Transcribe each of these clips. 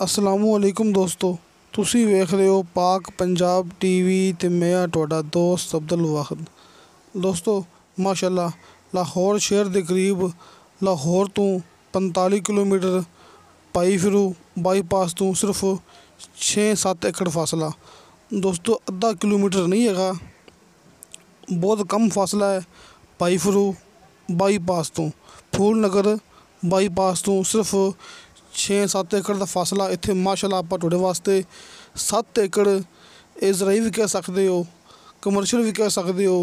अस्सलामुअलैकुम दोस्तों, ਤੁਸੀਂ ਵੇਖ ਰਹੇ ਹੋ ਪਾਕ ਪੰਜਾਬ ਟੀਵੀ ਤੇ ਮੈਂ ਤੁਹਾਡਾ ਦੋਸਤ ਅਬਦੁਲ ਵਾਹਿਦ। ਦੋਸਤੋ ਮਾਸ਼ਾਅੱਲਾ ਲਾਹੌਰ ਸ਼ਹਿਰ ਦੇ ਕਰੀਬ ਲਾਹੌਰ ਤੋਂ 45 ਕਿਲੋਮੀਟਰ ਭਾਈ ਫਿਰੂ ਬਾਈਪਾਸ ਤੋਂ ਸਿਰਫ 6-7 ਏਕੜ ਫਾਸਲਾ। ਦੋਸਤੋ ਅੱਧਾ ਕਿਲੋਮੀਟਰ ਨਹੀਂ ਹੈਗਾ, ਬਹੁਤ ਕਮ ਫਾਸਲਾ ਹੈ ਭਾਈ ਫਿਰੂ ਬਾਈਪਾਸ ਤੋਂ। ਫੂਲ ਨਗਰ ਬਾਈਪਾਸ ਤੋਂ ਸਿਰਫ 6-7 ਏਕੜ ਦਾ ਫਾਸਲਾ। ਇੱਥੇ ਮਾਸ਼ਾਅੱਲਾ ਆਪਾਂ ਤੁਹਾਡੇ ਵਾਸਤੇ 7 ਏਕੜ ਇਹ ਜ਼ਰਾਈ ਵੀ ਕਹਿ ਸਕਦੇ ਹੋ, ਕਮਰਸ਼ੀਅਲ ਵੀ ਕਹਿ ਸਕਦੇ ਹੋ,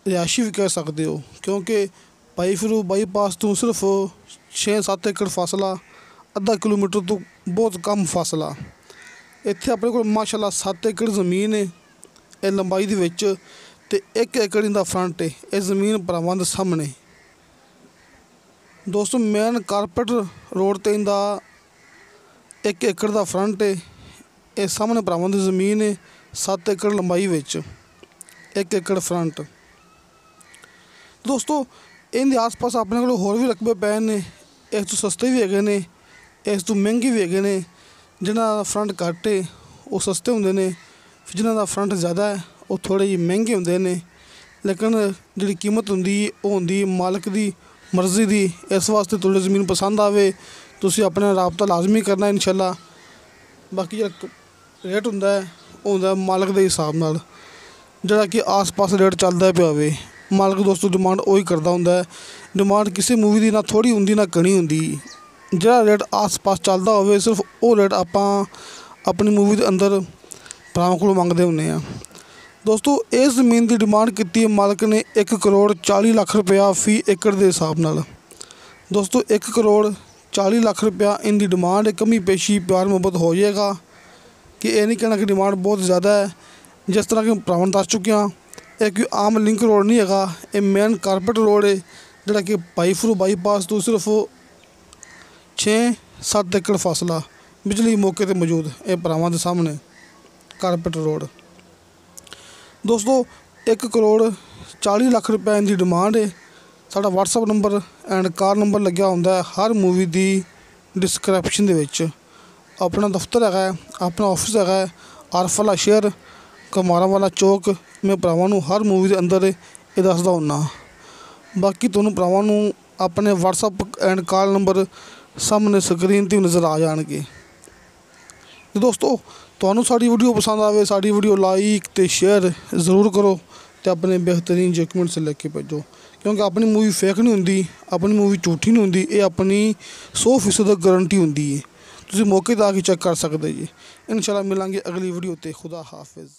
ਰਿਹਾਇਸ਼ੀ ਵੀ ਕਹਿ ਸਕਦੇ ਹੋ, ਕਿਉਂਕਿ ਭਾਈ ਫਿਰੂ ਬਾਈਪਾਸ ਤੋਂ ਸਿਰਫ 6-7 ਏਕੜ ਫਾਸਲਾ, ਅੱਧਾ ਕਿਲੋਮੀਟਰ ਤੋਂ ਬਹੁਤ ਕਮ ਫਾਸਲਾ। ਇੱਥੇ ਆਪਣੇ ਕੋਲ ਮਾਸ਼ਾਅੱਲਾ 7 ਏਕੜ ਜ਼ਮੀਨ ਹੈ ਇਹ ਲੰਬਾਈ ਦੇ ਵਿੱਚ, ਅਤੇ 1 ਏਕੜ ਇਹਦਾ ਫਰੰਟ ਹੈ। ਇਹ ਜ਼ਮੀਨ ਭਰਾਵਾਂ ਦੇ ਸਾਹਮਣੇ ਦੋਸਤੋ ਮੇਨ ਕਾਰਪੇਟ ਰੋਡ 'ਤੇ ਇਹਦਾ 1 ਏਕੜ ਦਾ ਫਰੰਟ ਹੈ। ਇਹ ਸਾਹਮਣੇ ਭਰਾਵਾਂ ਦੀ ਜ਼ਮੀਨ ਹੈ 7 ਏਕੜ ਲੰਬਾਈ ਵਿੱਚ 1 ਏਕੜ ਫਰੰਟ। ਦੋਸਤੋ ਇਹਦੇ ਆਸ ਪਾਸ ਆਪਣੇ ਕੋਲ ਹੋਰ ਵੀ ਰਕਬੇ ਪਏ ਨੇ, ਇਸ ਤੋਂ ਸਸਤੇ ਵੀ ਹੈਗੇ ਨੇ, ਇਸ ਤੋਂ ਮਹਿੰਗੇ ਵੀ ਹੈਗੇ ਨੇ। ਜਿਨ੍ਹਾਂ ਦਾ ਫਰੰਟ ਘੱਟ ਹੈ ਉਹ ਸਸਤੇ ਹੁੰਦੇ ਨੇ, ਜਿਨ੍ਹਾਂ ਦਾ ਫਰੰਟ ਜ਼ਿਆਦਾ ਹੈ ਉਹ ਥੋੜ੍ਹੇ ਜਿਹੇ ਮਹਿੰਗੇ ਹੁੰਦੇ ਨੇ। ਲੇਕਿਨ ਜਿਹੜੀ ਕੀਮਤ ਹੁੰਦੀ ਉਹ ਹੁੰਦੀ ਮਾਲਕ ਦੀ ਮਰਜ਼ੀ ਦੀ। ਇਸ ਵਾਸਤੇ ਤੁਹਾਡੀ ਜ਼ਮੀਨ ਪਸੰਦ ਆਵੇ ਤੁਸੀਂ ਆਪਣਾ ਰਾਬਤਾ ਲਾਜ਼ਮੀ ਕਰਨਾ ਇਨਸ਼ਾਅੱਲਾ। ਬਾਕੀ ਜਿਹੜਾ ਰੇਟ ਹੁੰਦਾ ਉਹ ਹੁੰਦਾ ਮਾਲਕ ਦੇ ਹਿਸਾਬ ਨਾਲ, ਜਿਹੜਾ ਕਿ ਆਸ ਪਾਸ ਰੇਟ ਚੱਲਦਾ ਪਿਆ ਹੋਵੇ। ਮਾਲਕ ਦੋਸਤੋ ਡਿਮਾਂਡ ਉਹੀ ਕਰਦਾ ਹੁੰਦਾ। ਡਿਮਾਂਡ ਕਿਸੇ ਮੂਵੀ ਦੀ ਨਾ ਥੋੜ੍ਹੀ ਹੁੰਦੀ ਨਾ ਘਣੀ ਹੁੰਦੀ। ਜਿਹੜਾ ਰੇਟ ਆਸ ਪਾਸ ਚੱਲਦਾ ਹੋਵੇ ਸਿਰਫ ਉਹ ਰੇਟ ਆਪਾਂ ਆਪਣੀ ਮੂਵੀ ਦੇ ਅੰਦਰ ਭਰਾਵਾਂ ਕੋਲੋਂ ਮੰਗਦੇ ਹੁੰਦੇ ਹਾਂ। ਦੋਸਤੋ ਇਸ ਜ਼ਮੀਨ ਦੀ ਡਿਮਾਂਡ ਕੀਤੀ ਹੈ ਮਾਲਕ ਨੇ 1 ਕਰੋੜ 40 ਲੱਖ ਰੁਪਇਆ ਫੀ ਏਕੜ ਦੇ ਹਿਸਾਬ ਨਾਲ। ਦੋਸਤੋ 1 ਕਰੋੜ 40 ਲੱਖ ਰੁਪਇਆ ਇਹਦੀ ਡਿਮਾਂਡ ਹੈ। ਕਮੀ ਪੇਸ਼ੀ ਪਿਆਰ ਮੁਹੱਬਤ ਹੋ ਜਾਏਗਾ, ਕਿ ਇਹ ਨਹੀਂ ਕਹਿਣਾ ਕਿ ਡਿਮਾਂਡ ਬਹੁਤ ਜ਼ਿਆਦਾ ਹੈ। ਜਿਸ ਤਰ੍ਹਾਂ ਕਿ ਭਰਾਵਾਂ ਨੂੰ ਦੱਸ ਚੁੱਕਿਆ, ਇਹ ਕੋਈ ਆਮ ਲਿੰਕ ਰੋਡ ਨਹੀਂ ਹੈਗਾ, ਇਹ ਮੇਨ ਕਾਰਪੇਟ ਰੋਡ ਹੈ, ਜਿਹੜਾ ਕਿ ਭਾਈ ਫਿਰੂ ਬਾਈਪਾਸ ਤੋਂ ਸਿਰਫ 6-7 ਏਕੜ ਫਾਸਲਾ, ਬਿਜਲੀ ਮੌਕੇ 'ਤੇ ਮੌਜੂਦ। ਇਹ ਭਰਾਵਾਂ ਦੇ ਸਾਹਮਣੇ ਕਾਰਪੇਟ ਰੋਡ। ਦੋਸਤੋ 1 ਕਰੋੜ 40 ਲੱਖ ਰੁਪਏ ਇਹਦੀ ਡਿਮਾਂਡ ਹੈ। ਸਾਡਾ WhatsApp number and car number ਲੱਗਿਆ ਹੁੰਦਾ ਹੈ ਹਰ ਮੂਵੀ ਦੀ ਡਿਸਕ੍ਰਿਪਸ਼ਨ ਦੇ ਵਿੱਚ। ਆਪਣਾ ਦਫ਼ਤਰ ਹੈਗਾ, ਆਪਣਾ ਆਫਿਸ ਹੈਗਾ ਆਰਫ ਸ਼ਹਿਰ ਕਮਾਰਾਂ ਵਾਲਾ ਚੌਕ। ਮੈਂ ਭਰਾਵਾਂ ਨੂੰ ਹਰ ਮੂਵੀ ਦੇ ਅੰਦਰ ਇਹ ਦੱਸਦਾ ਹੁੰਦਾ। ਬਾਕੀ ਤੁਹਾਨੂੰ ਭਰਾਵਾਂ ਨੂੰ ਆਪਣੇ WhatsApp ਐਂਡ ਕਾਲ ਨੰਬਰ ਸਾਹਮਣੇ ਸਕਰੀਨ 'ਤੇ ਨਜ਼ਰ ਆ ਜਾਣਗੇ। ਦੋਸਤੋ ਤੁਹਾਨੂੰ ਸਾਡੀ ਵੀਡੀਓ ਪਸੰਦ ਆਵੇ, ਸਾਡੀ ਵੀਡੀਓ ਲਾਈਕ ਅਤੇ ਸ਼ੇਅਰ ਜ਼ਰੂਰ ਕਰੋ ਅਤੇ ਆਪਣੇ ਬਿਹਤਰੀਨ ਡਾਕੂਮੈਂਟਸ ਲੈ ਕੇ ਭੇਜੋ, ਕਿਉਂਕਿ ਆਪਣੀ ਮੂਵੀ ਫੇਕ ਨਹੀਂ ਹੁੰਦੀ, ਆਪਣੀ ਮੂਵੀ ਝੂਠੀ ਨਹੀਂ ਹੁੰਦੀ। ਇਹ ਆਪਣੀ 100% ਗਰੰਟੀ ਹੁੰਦੀ ਹੈ। ਤੁਸੀਂ ਮੌਕੇ 'ਤੇ ਆ ਕੇ ਚੈੱਕ ਕਰ ਸਕਦੇ ਜੀ। ਇਨਸ਼ਾਅੱਲਾ ਮਿਲਾਂਗੇ ਅਗਲੀ ਵੀਡੀਓ 'ਤੇ। ਖੁਦਾ ਹਾਫਿਜ਼।